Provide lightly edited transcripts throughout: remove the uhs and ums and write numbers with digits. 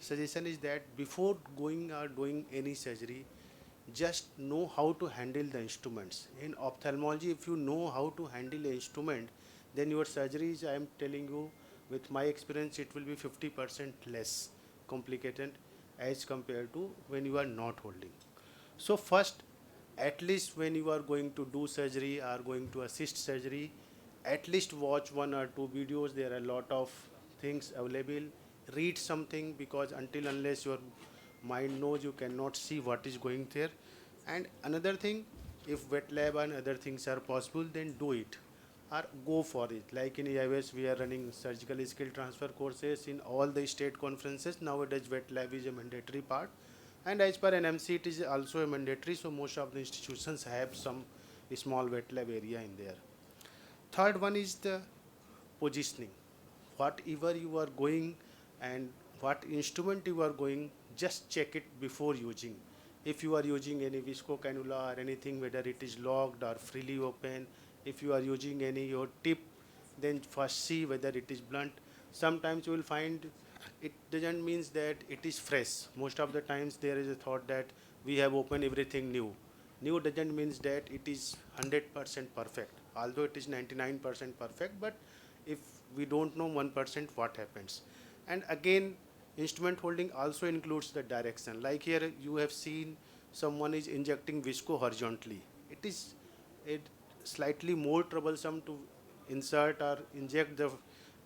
suggestion is that before going or doing any surgery, just know how to handle the instruments. In ophthalmology, if you know how to handle the instrument, then your surgeries, I am telling you, with my experience, it will be 50% less complicated as compared to when you are not holding. So first, at least when you are going to do surgery or going to assist surgery, at least watch one or two videos. There are a lot of things available. Read something, because until unless your mind knows, you cannot see what is going there. And another thing, if wet lab and other things are possible, then do it or go for it. Like in AIOS, we are running surgical skill transfer courses in all the state conferences. Nowadays, wet lab is a mandatory part. And as per NMC, it is also a mandatory, so most of the institutions have some small wet lab area in there. Third one is the positioning. Whatever you are going and what instrument you are going, just check it before using. If you are using any visco cannula or anything, whether it is locked or freely open, if you are using any your tip, then first see whether it is blunt. Sometimes you will find it doesn't mean that it is fresh. Most of the times there is a thought that we have opened everything new. New doesn't mean that it is 100% perfect, although it is 99% perfect, but if we don't know 1% what happens. And again, instrument holding also includes the direction. Like here you have seen someone is injecting visco horizontally. It is it slightly more troublesome to insert or inject the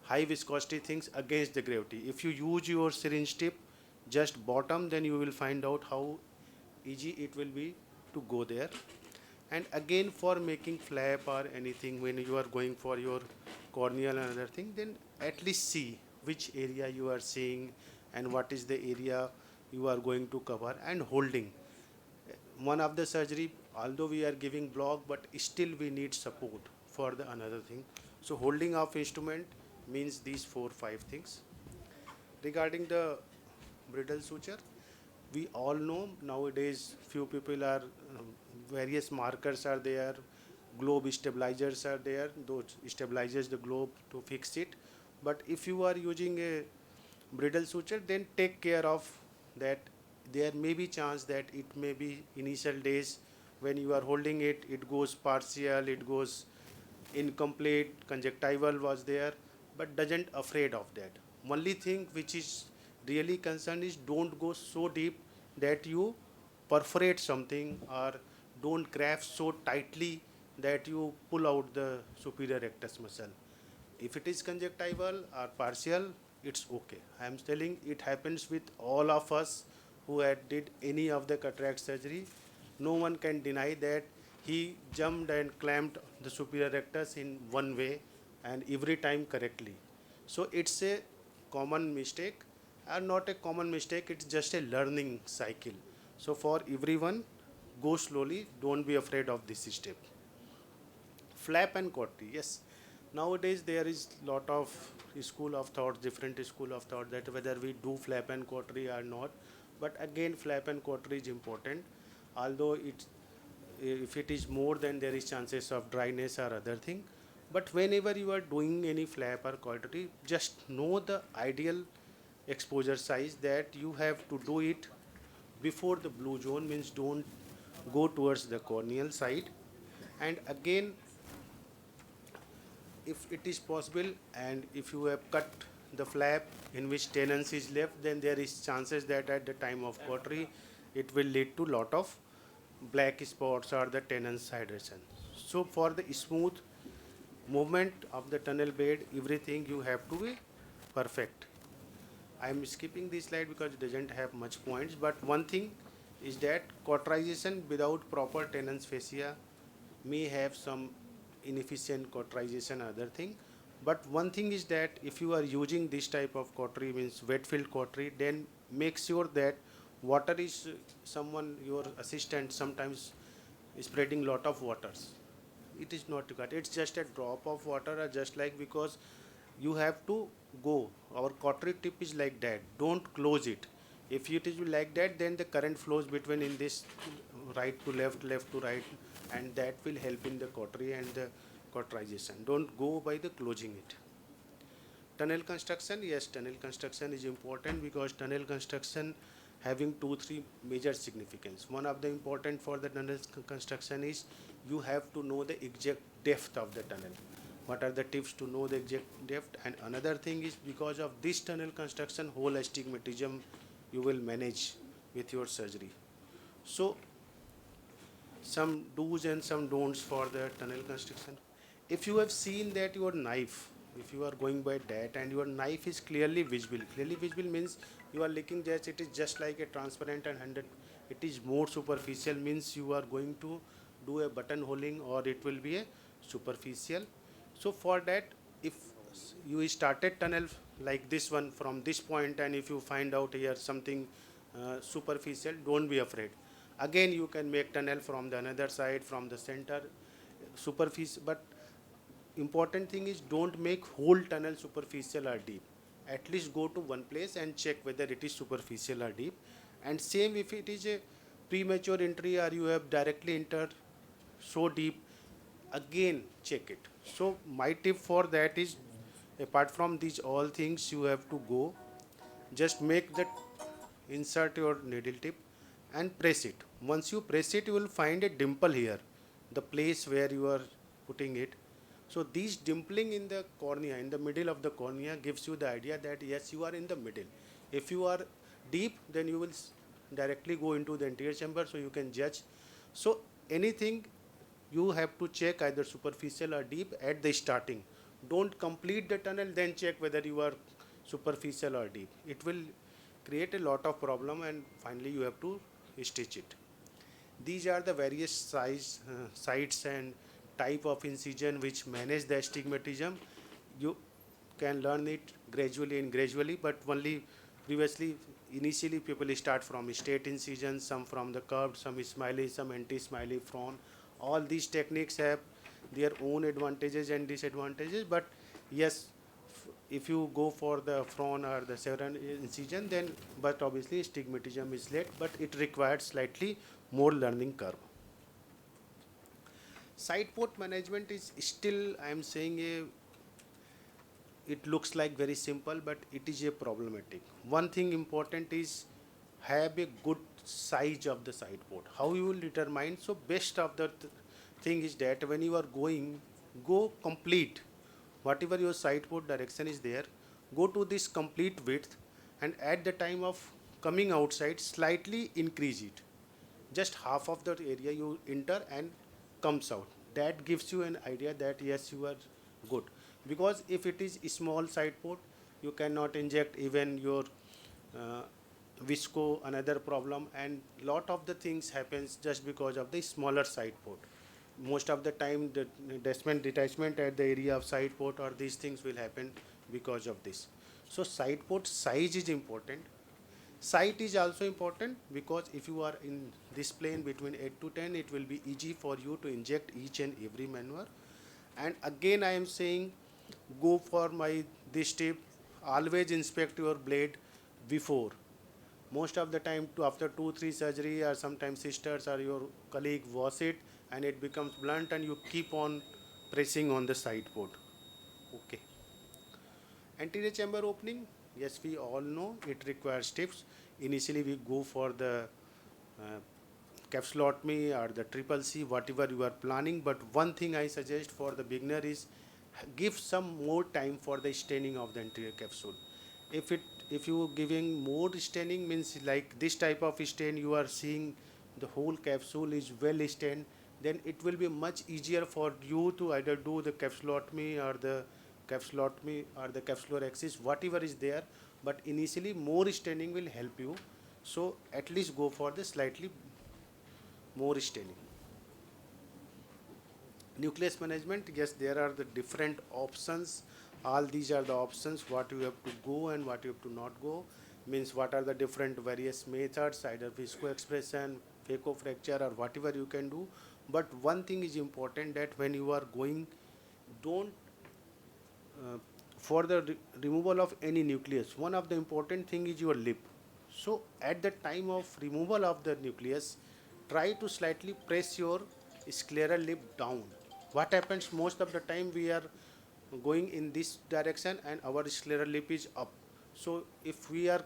high viscosity things against the gravity. If you use your syringe tip just bottom, then you will find out how easy it will be to go there. And again, for making flap or anything, when you are going for your corneal and other thing, then at least see which area you are seeing and what is the area you are going to cover. And holding one of the surgery, although we are giving block, but still we need support for the another thing. So holding of instrument means these 4 5 things. Regarding the brittle suture, we all know nowadays few people are various markers are there, globe stabilizers are there, those stabilizes the globe to fix it. But if you are using a brittle suture, then take care of that. There may be chance that it may be initial days when you are holding it, it goes partial, it goes incomplete, conjunctival was there, but doesn't afraid of that. Only thing which is really concerned is don't go so deep that you perforate something, or don't grasp so tightly that you pull out the superior rectus muscle. If it is conjunctival or partial, it's okay. I am telling it happens with all of us who had did any of the cataract surgery. No one can deny that he jumped and clamped the superior rectus in one way and every time correctly. So it's a common mistake, or not a common mistake, it's just a learning cycle. So for everyone, go slowly, don't be afraid of this step. Flap and cautery, yes. Nowadays there is lot of school of thought, different school of thought, that whether we do flap and cautery or not. But again, flap and cautery is important, although it if it is more, then there is chances of dryness or other thing. But whenever you are doing any flap or cautery, just know the ideal exposure size, that you have to do it before the blue zone, means don't go towards the corneal side. And again, if it is possible, and if you have cut the flap in which tenons is left, then there is chances that at the time of cautery it will lead to lot of black spots or the tenons hydration. So for the smooth movement of the tunnel bed, everything you have to be perfect. I am skipping this slide because it doesn't have much points, but one thing is that cauterization without proper tenons fascia may have some inefficient cauterization other thing. But one thing is that if you are using this type of cautery, means wet filled cautery, then make sure that water is someone, your assistant sometimes is spreading lot of waters. It is not required, it's just a drop of water, or just like, because you have to go, our cautery tip is like that, don't close it. If it is like that, then the current flows between in this right to left, left to right, and that will help in the cautery and the cauterization. Don't go by the closing it. Tunnel construction, yes, tunnel construction is important because tunnel construction having three major significance. One of the important for the tunnel construction is you have to know the exact depth of the tunnel. What are the tips to know the exact depth? And another thing is because of this tunnel construction, whole astigmatism you will manage with your surgery. So some do's and some don'ts for the tunnel construction. If you have seen that your knife, if you are going by that and your knife is clearly visible means you are looking that it is just like a transparent and 100, it is more superficial means you are going to do a button holing or it will be a superficial. So for that, if you started tunnel like this one from this point and if you find out here something superficial, don't be afraid. Again you can make tunnel from the another side, from the center, superficial, but important thing is don't make whole tunnel superficial or deep. At least go to one place and check whether it is superficial or deep. And same if it is a premature entry or you have directly entered so deep, again check it. So my tip for that is, apart from these all things, you have to go, just make that, insert your needle tip and press it. Once you press it, you will find a dimple here, the place where you are putting it. So these dimpling in the cornea, in the middle of the cornea, gives you the idea that yes, you are in the middle. If you are deep, then you will directly go into the anterior chamber, so you can judge. So anything you have to check either superficial or deep at the starting. Don't complete the tunnel, then check whether you are superficial or deep. It will create a lot of problem and finally you have to stitch it. These are the various sites and type of incision which manage the astigmatism. You can learn it gradually, but only previously, initially people start from straight incision, some from the curved, some smiley, some anti-smiley frown. All these techniques have their own advantages and disadvantages, but yes, if you go for the frown or the several incision, then but obviously astigmatism is late, but it requires slightly more learning curve. Side port management is still, I am saying, it looks like very simple, but it is a problematic. One thing important is have a good size of the side port. How you will determine? So best of the thing is that when you are going, go complete. Whatever your side port direction is there, go to this complete width and at the time of coming outside, slightly increase it. Just half of that area you enter and comes out. That gives you an idea that yes, you are good. Because if it is a small side port, you cannot inject even your visco, another problem, and lot of the things happens just because of the smaller side port. Most of the time the detachment at the area of side port or these things will happen because of this. So side port size is important. Sight is also important because if you are in this plane between 8 to 10, it will be easy for you to inject each and every maneuver. And again I am saying, go for this tip, always inspect your blade before. Most of the time after 2-3 surgery or sometimes sisters or your colleague wash it and it becomes blunt and you keep on pressing on the side port. Okay. Anterior chamber opening, yes, we all know it requires tips. Initially we go for the capsulotomy or the triple C, whatever you are planning, but one thing I suggest for the beginner is give some more time for the staining of the anterior capsule. If you giving more staining means like this type of stain, you are seeing the whole capsule is well stained, then it will be much easier for you to either do the capsulotomy or the capsular axis, whatever is there, but initially more staining will help you. So at least go for the slightly more staining. Nucleus management, yes, there are the different options. All these are the options what you have to go and what you have to not go. Means what are the different various methods, either visco expression, phaco fracture or whatever you can do. But one thing is important that when you are going, don't for the removal of any nucleus, one of the important thing is your lip. So at the time of removal of the nucleus, try to slightly press your scleral lip down. What happens most of the time, we are going in this direction and our scleral lip is up. So if we are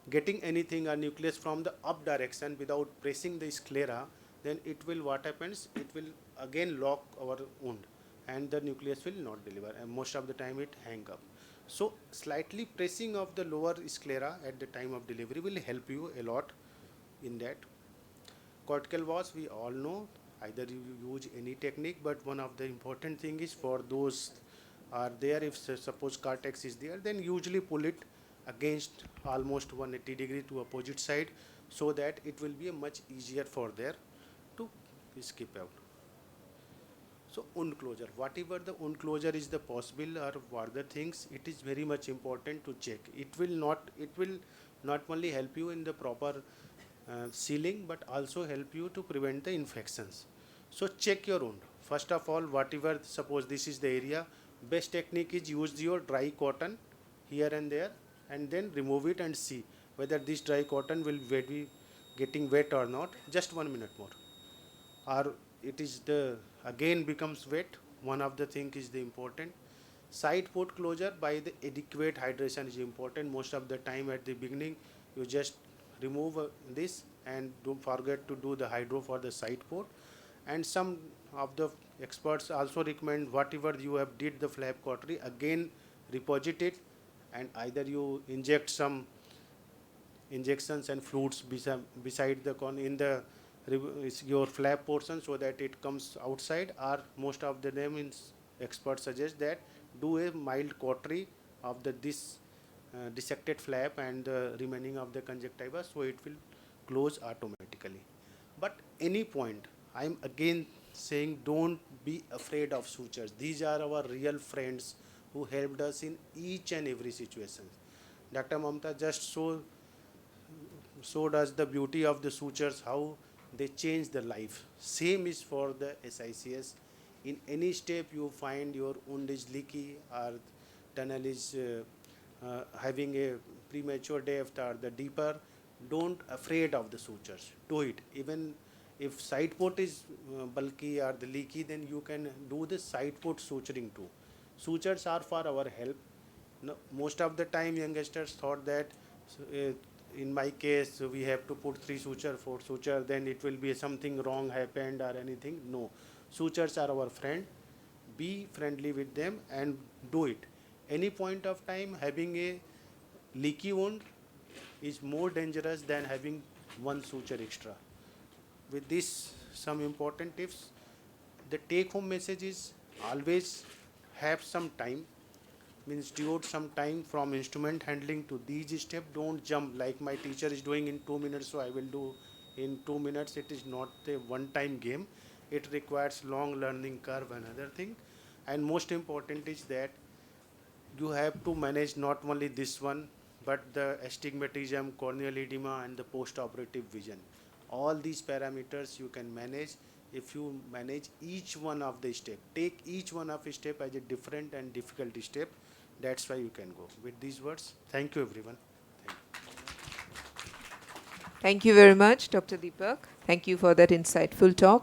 getting anything, a nucleus from the up direction without pressing the sclera, then it will, what happens, it will again lock our wound and the nucleus will not deliver, and most of the time it hang up. So slightly pressing of the lower sclera at the time of delivery will help you a lot in that. Cortical wash, we all know, either you use any technique, but one of the important thing is for those are there, if suppose cortex is there, then usually pull it against almost 180 degree to opposite side, so that it will be a much easier for there to skip out. So wound closure, whatever the wound closure is the possible or further things, it is very much important to check. It will not only help you in the proper sealing, but also help you to prevent the infections. So check your wound. First of all, whatever, suppose this is the area, best technique is use your dry cotton here and there, and then remove it and see whether this dry cotton will be getting wet or not. Just 1 minute more, or it is the again becomes wet. One of the thing is the important. Side port closure by the adequate hydration is important. Most of the time at the beginning you just remove this and don't forget to do the hydro for the side port. And some of the experts also recommend whatever you have did the flap cautery, again reposite it, and either you inject some injections and fluids beside the in the your flap portion, so that it comes outside, or most of the them experts suggest that do a mild cautery of the this dissected flap and the remaining of the conjunctiva, so it will close automatically. But any point, I am again saying, don't be afraid of sutures. These are our real friends who helped us in each and every situation. Dr. Mamta just showed us the beauty of the sutures, how they change the life. Same is for the SICS. In any step you find your wound is leaky or tunnel is having a premature depth or the deeper, don't afraid of the sutures. Do it. Even if side port is bulky or the leaky, then you can do the side port suturing too. Sutures are for our help. No, most of the time youngsters thought that in my case we have to put 3 suture, 4 suture, then it will be something wrong happened or anything. No, sutures are our friend. Be friendly with them and do it. Any point of time having a leaky wound is more dangerous than having 1 suture extra. With this, some important tips. The take home message is always have some time, means devote some time from instrument handling to these steps. Don't jump like my teacher is doing in 2 minutes, so I will do in 2 minutes. It is not a one-time game. It requires long learning curve and other thing. And most important is that you have to manage not only this one, but the astigmatism, corneal edema, and the post-operative vision. All these parameters you can manage if you manage each one of the step. Take each one of the step as a different and difficult step. That's why you can go. With these words, thank you everyone. Thank you very much, Dr. Deepak. Thank you for that insightful talk.